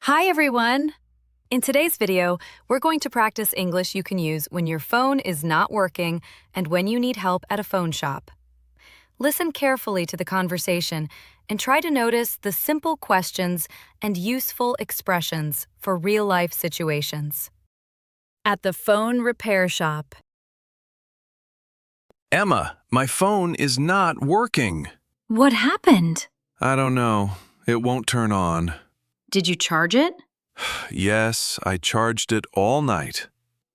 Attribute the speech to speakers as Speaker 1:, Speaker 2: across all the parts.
Speaker 1: Hi everyone! In today's video, we're going to practice English you can use when your phone is not working and when you need help at a phone shop. Listen carefully to the conversation and try to notice the simple questions and useful expressions for real-life situations. At the phone repair shop.
Speaker 2: Emma, my phone is not working.
Speaker 1: What happened?
Speaker 2: I don't know. It won't turn on.
Speaker 1: Did you charge it?
Speaker 2: Yes, I charged it all night.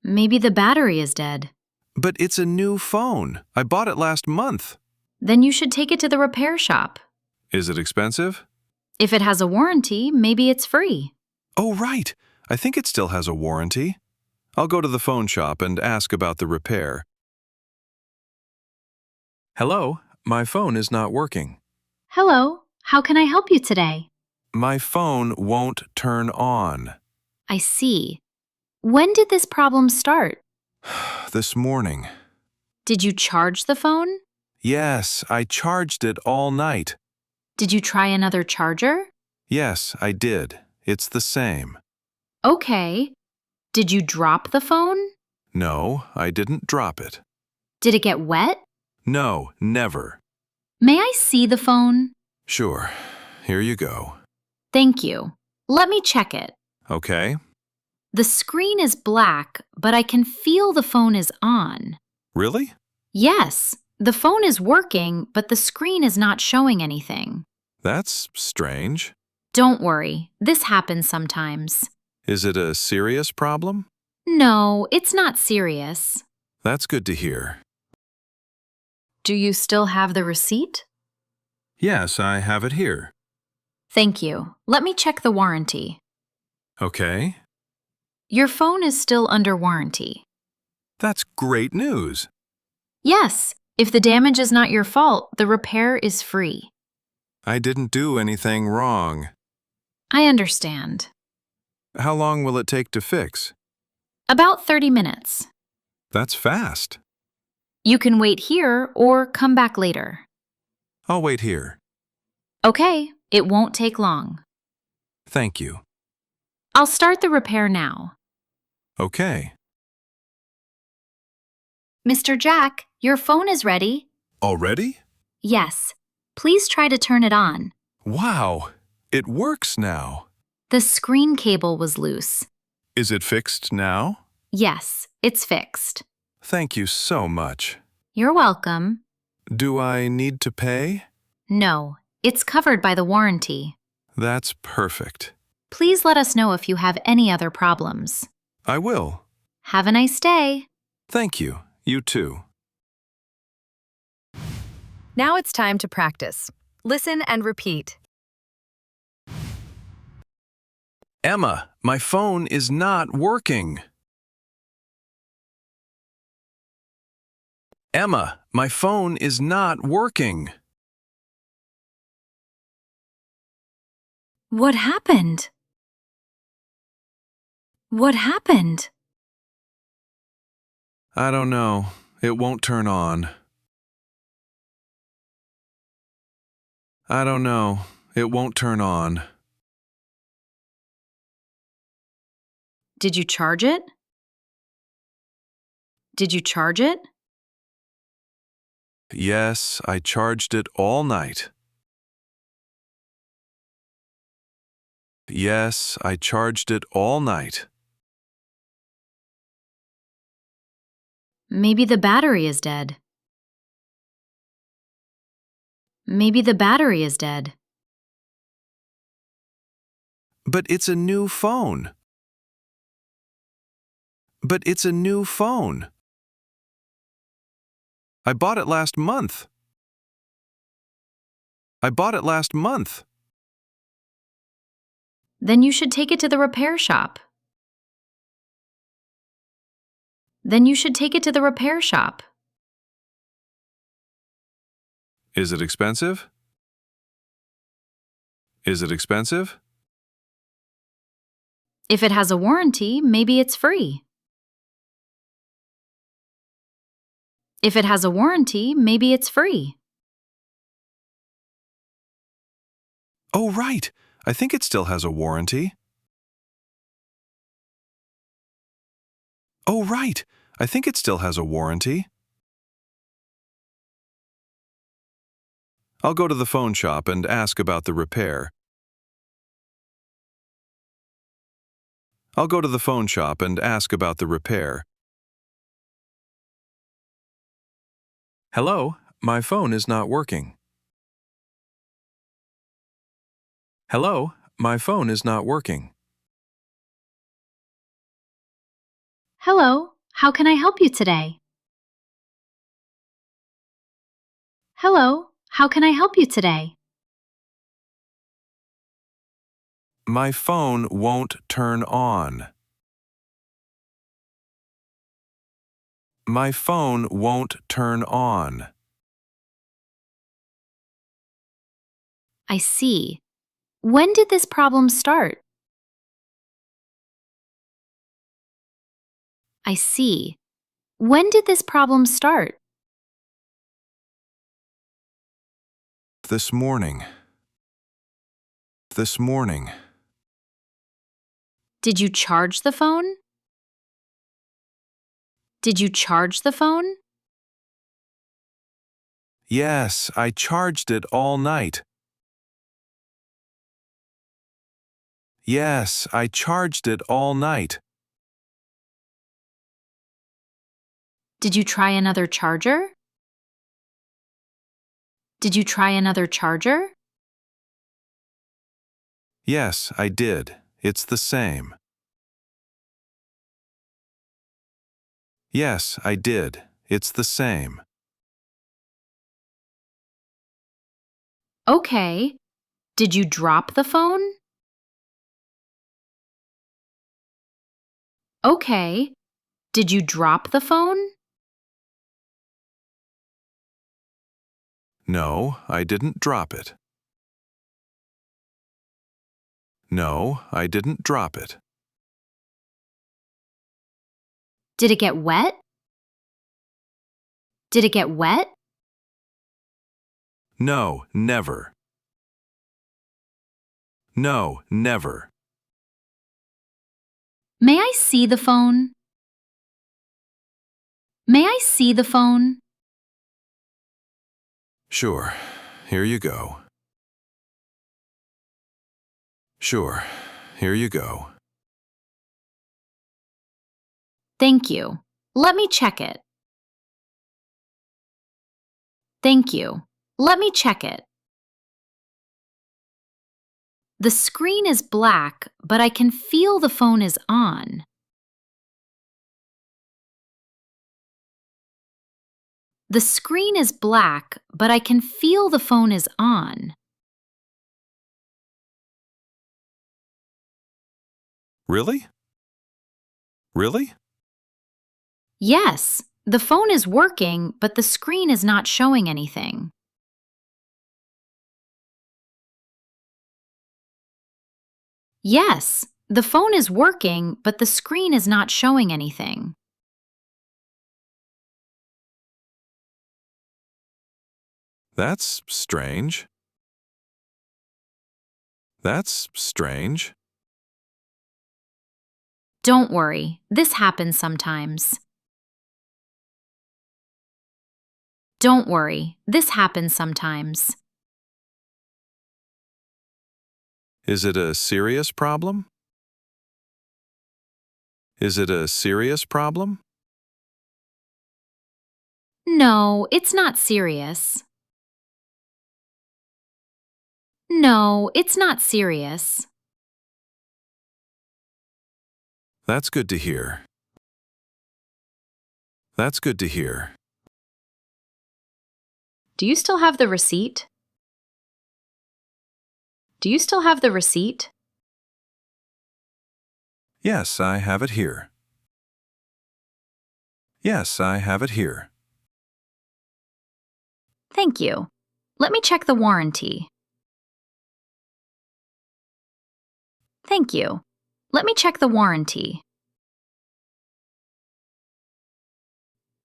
Speaker 1: Maybe the battery is dead.
Speaker 2: But it's a new phone. I bought it last month.
Speaker 1: Then you should take it to the repair shop.
Speaker 2: Is it expensive?
Speaker 1: If it has a warranty, maybe it's free.
Speaker 2: Oh, right. I think it still has a warranty. I'll go to the phone shop and ask about the repair. Hello, my phone is not working.
Speaker 1: Hello, how can I help you today?
Speaker 2: My phone won't turn on.
Speaker 1: I see. When did this problem start?
Speaker 2: This morning.
Speaker 1: Did you charge the phone?
Speaker 2: Yes, I charged it all night.
Speaker 1: Did you try another charger?
Speaker 2: Yes, I did. It's the same.
Speaker 1: Okay. Did you drop the phone?
Speaker 2: No, I didn't drop it.
Speaker 1: Did it get wet?
Speaker 2: No, never.
Speaker 1: May I see the phone?
Speaker 2: Sure. Here you go.
Speaker 1: Thank you. Let me check it.
Speaker 2: Okay.
Speaker 1: The screen is black, but I can feel the phone is on.
Speaker 2: Really?
Speaker 1: Yes, the phone is working, but the screen is not showing anything.
Speaker 2: That's strange.
Speaker 1: Don't worry, this happens sometimes.
Speaker 2: Is it a serious problem?
Speaker 1: No, it's not serious.
Speaker 2: That's good to hear.
Speaker 1: Do you still have the receipt?
Speaker 2: Yes, I have it here.
Speaker 1: Thank you. Let me check the warranty.
Speaker 2: Okay.
Speaker 1: Your phone is still under warranty.
Speaker 2: That's great news.
Speaker 1: Yes, if the damage is not your fault, the repair is free.
Speaker 2: I didn't do anything wrong.
Speaker 1: I understand.
Speaker 2: How long will it take to fix?
Speaker 1: About 30 minutes.
Speaker 2: That's fast.
Speaker 1: You can wait here or come back later.
Speaker 2: I'll wait here.
Speaker 1: Okay, it won't take long.
Speaker 2: Thank you.
Speaker 1: I'll start the repair now.
Speaker 2: Okay.
Speaker 1: Mr. Jack, your phone is ready.
Speaker 2: Already?
Speaker 1: Yes. Please try to turn it on.
Speaker 2: Wow, it works now.
Speaker 1: The screen cable was loose.
Speaker 2: Is it fixed now?
Speaker 1: Yes, it's fixed.
Speaker 2: Thank you so much.
Speaker 1: You're welcome.
Speaker 2: Do I need to pay?
Speaker 1: No, it's covered by the warranty.
Speaker 2: That's perfect.
Speaker 1: Please let us know if you have any other problems.
Speaker 2: I will.
Speaker 1: Have a nice day.
Speaker 2: Thank you. You too.
Speaker 1: Now it's time to practice. Listen and repeat.
Speaker 2: Emma, my phone is not working. Emma, my phone is not working.
Speaker 1: What happened? What happened?
Speaker 2: I don't know. It won't turn on. I don't know. It won't turn on.
Speaker 1: Did you charge it? Did you charge it?
Speaker 2: Yes, I charged it all night. Yes, I charged it all night.
Speaker 1: Maybe the battery is dead. Maybe the battery is dead.
Speaker 2: But it's a new phone. But it's a new phone. I bought it last month. I bought it last month.
Speaker 1: Then you should take it to the repair shop. Then you should take it to the repair shop.
Speaker 2: Is it expensive? Is it expensive?
Speaker 1: If it has a warranty, maybe it's free. If it has a warranty, maybe it's free.
Speaker 2: Oh, right. I think it still has a warranty. Oh, right. I think it still has a warranty. I'll go to the phone shop and ask about the repair. I'll go to the phone shop and ask about the repair. Hello, my phone is not working. Hello, my phone is not working.
Speaker 3: Hello, how can I help you today? Hello, how can I help you today?
Speaker 2: My phone won't turn on. My phone won't turn on.
Speaker 3: I see. When did this problem start? I see. When did this problem start?
Speaker 2: This morning. This morning.
Speaker 3: Did you charge the phone? Did you charge the phone?
Speaker 2: Yes, I charged it all night. Yes, I charged it all night.
Speaker 3: Did you try another charger? Did you try another charger?
Speaker 2: Yes, I did. It's the same. Yes, I did. It's the same.
Speaker 3: Okay. Did you drop the phone? Okay. Did you drop the phone?
Speaker 2: No, I didn't drop it. No, I didn't drop it.
Speaker 3: Did it get wet? Did it get wet?
Speaker 2: No, never. No, never.
Speaker 3: May I see the phone? May I see the phone?
Speaker 2: Sure. Here you go. Sure. Here you go.
Speaker 3: Thank you. Let me check it. Thank you. Let me check it. The screen is black, but I can feel the phone is on. The screen is black, but I can feel the phone is on.
Speaker 2: Really? Really?
Speaker 3: Yes, the phone is working, but the screen is not showing anything. Yes, the phone is working, but the screen is not showing anything.
Speaker 2: That's strange. That's strange.
Speaker 3: Don't worry, this happens sometimes. Don't worry, this happens sometimes.
Speaker 2: Is it a serious problem? Is it a serious problem?
Speaker 3: No, it's not serious. No, it's not serious.
Speaker 2: That's good to hear. That's good to hear.
Speaker 3: Do you still have the receipt? Do you still have the receipt?
Speaker 2: Yes, I have it here. Yes, I have it here.
Speaker 3: Thank you. Let me check the warranty. Thank you. Let me check the warranty.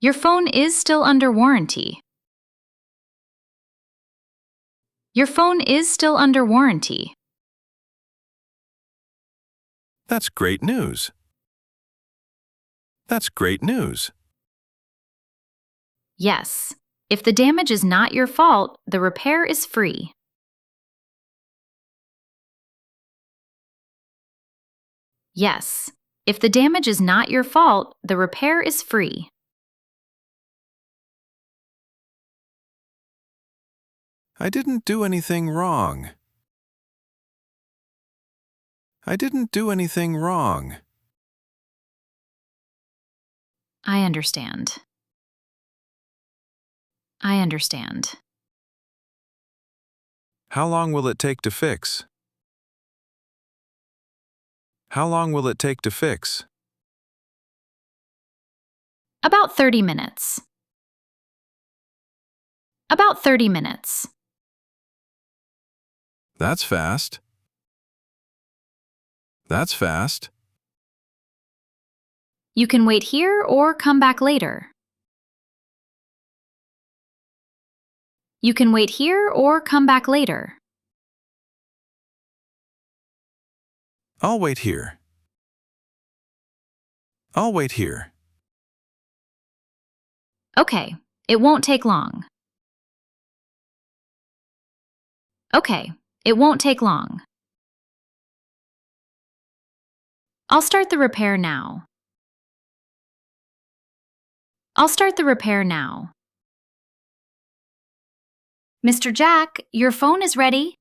Speaker 3: Your phone is still under warranty. Your phone is still under warranty.
Speaker 2: That's great news. That's great news.
Speaker 3: Yes. If the damage is not your fault, the repair is free. Yes. If the damage is not your fault, the repair is free.
Speaker 2: I didn't do anything wrong. I didn't do anything wrong.
Speaker 3: I understand. I understand.
Speaker 2: How long will it take to fix? How long will it take to fix?
Speaker 3: About 30 minutes. About 30 minutes.
Speaker 2: That's fast. That's fast.
Speaker 3: You can wait here or come back later. You can wait here or come back later.
Speaker 2: I'll wait here. I'll wait here.
Speaker 3: Okay, it won't take long. Okay, it won't take long. I'll start the repair now. I'll start the repair now. Mr. Jack, your phone is ready.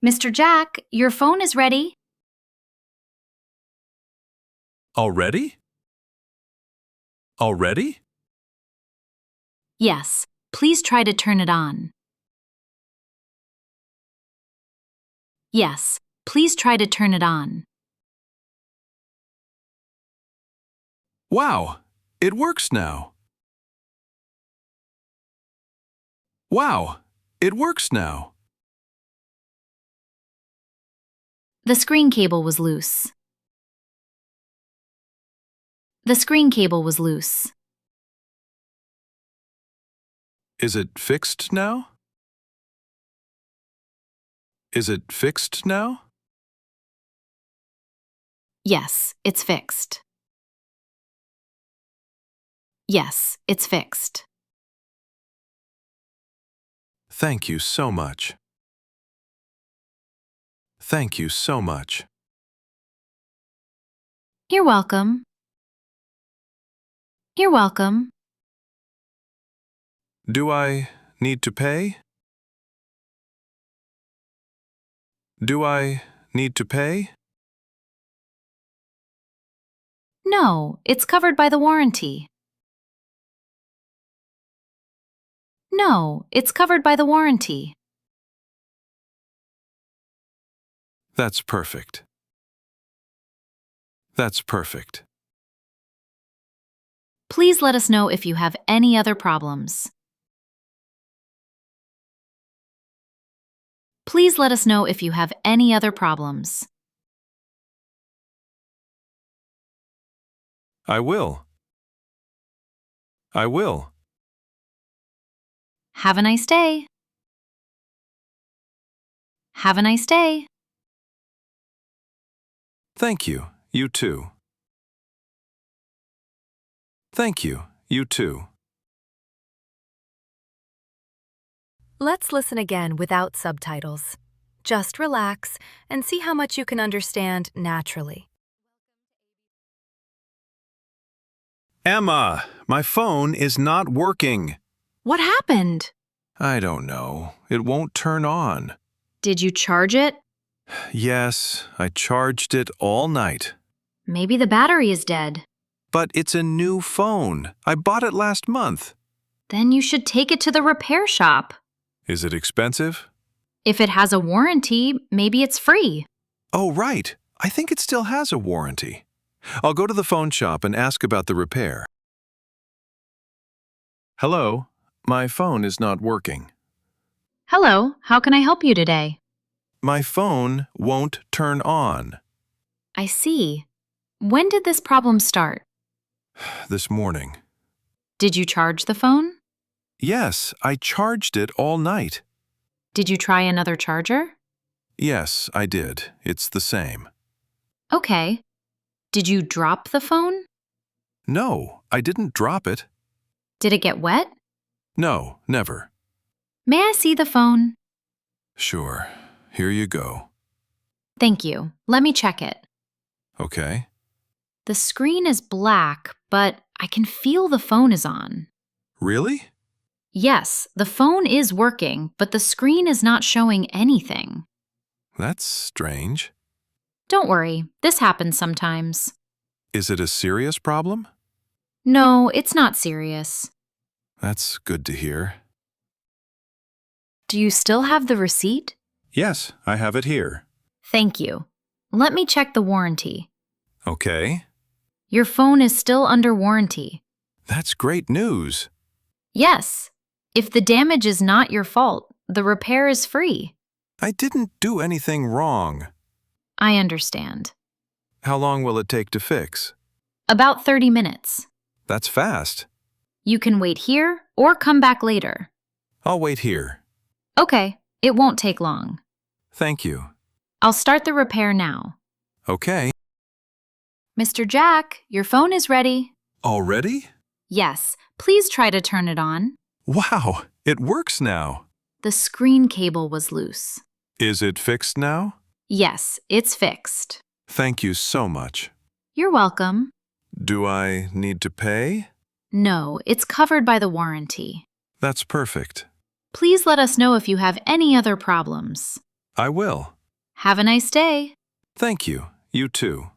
Speaker 3: Mr. Jack, your phone is ready.
Speaker 2: Already? Already?
Speaker 3: Yes, please try to turn it on. Yes, please try to turn it on.
Speaker 2: Wow, it works now. Wow, it works now.
Speaker 3: The screen cable was loose. The screen cable was loose.
Speaker 2: Is it fixed now? Is it fixed now?
Speaker 3: Yes, it's fixed. Yes, it's fixed.
Speaker 2: Thank you so much. Thank you so much.
Speaker 3: You're welcome. You're welcome.
Speaker 2: Do I need to pay? Do I need to pay?
Speaker 3: No, it's covered by the warranty. No, it's covered by the warranty.
Speaker 2: That's perfect. That's perfect.
Speaker 3: Please let us know if you have any other problems. Please let us know if you have any other problems.
Speaker 2: I will. I will.
Speaker 3: Have a nice day. Have a nice day.
Speaker 2: Thank you. You too. Thank you. You too.
Speaker 1: Let's listen again without subtitles. Just relax and see how much you can understand naturally.
Speaker 2: Emma, my phone is not working.
Speaker 3: What happened?
Speaker 2: I don't know. It won't turn on.
Speaker 3: Did you charge it?
Speaker 2: Yes, I charged it all night.
Speaker 3: Maybe the battery is dead.
Speaker 2: But it's a new phone. I bought it last month.
Speaker 3: Then you should take it to the repair shop.
Speaker 2: Is it expensive?
Speaker 3: If it has a warranty, maybe it's free.
Speaker 2: Oh, right. I think it still has a warranty. I'll go to the phone shop and ask about the repair. Hello, my phone is not working.
Speaker 3: Hello, how can I help you today?
Speaker 2: My phone won't turn on.
Speaker 3: I see. When did this problem start?
Speaker 2: This morning.
Speaker 3: Did you charge the phone?
Speaker 2: Yes, I charged it all night.
Speaker 3: Did you try another charger?
Speaker 2: Yes, I did. It's the same.
Speaker 3: Okay. Did you drop the phone?
Speaker 2: No, I didn't drop it.
Speaker 3: Did it get wet?
Speaker 2: No, never.
Speaker 3: May I see the phone?
Speaker 2: Sure. Here you go.
Speaker 3: Thank you. Let me check it.
Speaker 2: Okay.
Speaker 3: The screen is black, but I can feel the phone is on.
Speaker 2: Really?
Speaker 3: Yes, the phone is working, but the screen is not showing anything.
Speaker 2: That's strange.
Speaker 3: Don't worry, this happens sometimes.
Speaker 2: Is it a serious problem?
Speaker 3: No, it's not serious.
Speaker 2: That's good to hear.
Speaker 3: Do you still have the receipt?
Speaker 2: Yes, I have it here.
Speaker 3: Thank you. Let me check the warranty.
Speaker 2: Okay.
Speaker 3: Your phone is still under warranty.
Speaker 2: That's great news.
Speaker 3: Yes. If the damage is not your fault, the repair is free.
Speaker 2: I didn't do anything wrong.
Speaker 3: I understand.
Speaker 2: How long will it take to fix?
Speaker 3: About 30 minutes.
Speaker 2: That's fast.
Speaker 3: You can wait here or come back later.
Speaker 2: I'll wait here.
Speaker 3: Okay, it won't take long.
Speaker 2: Thank you.
Speaker 3: I'll start the repair now.
Speaker 2: Okay.
Speaker 3: Mr. Jack, your phone is ready.
Speaker 2: Already?
Speaker 3: Yes, please try to turn it on.
Speaker 2: Wow, it works now.
Speaker 3: The screen cable was loose.
Speaker 2: Is it fixed now?
Speaker 3: Yes, it's fixed.
Speaker 2: Thank you so much.
Speaker 3: You're welcome.
Speaker 2: Do I need to pay?
Speaker 3: No, it's covered by the warranty.
Speaker 2: That's perfect.
Speaker 3: Please let us know if you have any other problems.
Speaker 2: I will.
Speaker 3: Have a nice day.
Speaker 2: Thank you. You too.